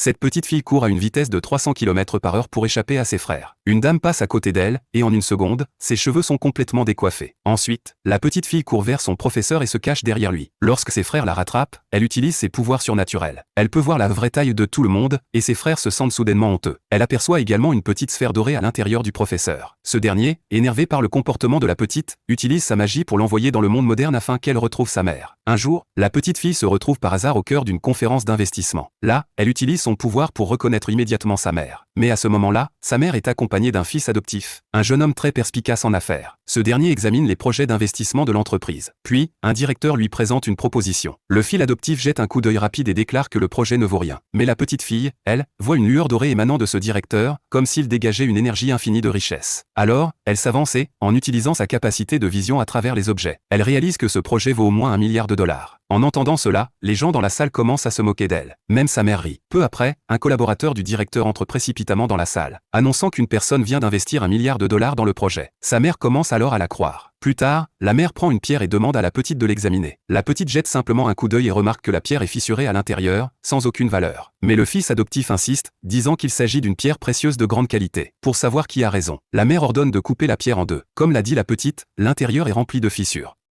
Cette petite fille court à une vitesse de 300 km/h pour échapper à ses frères. Une dame passe à côté d'elle, et en une seconde, ses cheveux sont complètement décoiffés. Ensuite, la petite fille court vers son professeur et se cache derrière lui. Lorsque ses frères la rattrapent, elle utilise ses pouvoirs surnaturels. Elle peut voir la vraie taille de tout le monde, et ses frères se sentent soudainement honteux. Elle aperçoit également une petite sphère dorée à l'intérieur du professeur. Ce dernier, énervé par le comportement de la petite, utilise sa magie pour l'envoyer dans le monde moderne afin qu'elle retrouve sa mère. Un jour, la petite fille se retrouve par hasard au cœur d'une conférence d'investissement. Là, elle utilise son pouvoir pour reconnaître immédiatement sa mère. Mais à ce moment-là, sa mère est accompagnée d'un fils adoptif, un jeune homme très perspicace en affaires. Ce dernier examine les projets d'investissement de l'entreprise. Puis, un directeur lui présente une proposition. Le fils adoptif jette un coup d'œil rapide et déclare que le projet ne vaut rien. Mais la petite fille, elle, voit une lueur dorée émanant de ce directeur, comme s'il dégageait une énergie infinie de richesse. Alors, elle s'avance et, en utilisant sa capacité de vision à travers les objets, elle réalise que ce projet vaut au moins $1 milliard. En entendant cela, les gens dans la salle commencent à se moquer d'elle. Même sa mère rit. Peu après, un collaborateur du directeur entre précipitamment dans la salle, annonçant qu'une personne vient d'investir $1 milliard dans le projet. Sa mère commence alors à la croire. Plus tard, la mère prend une pierre et demande à la petite de l'examiner. La petite jette simplement un coup d'œil et remarque que la pierre est fissurée à l'intérieur, sans aucune valeur. Mais le fils adoptif insiste, disant qu'il s'agit d'une pierre précieuse de grande qualité. Pour savoir qui a raison, la mère ordonne de couper la pierre en deux. Comme l'a dit la petite, l'intérieur est rempli de fissures.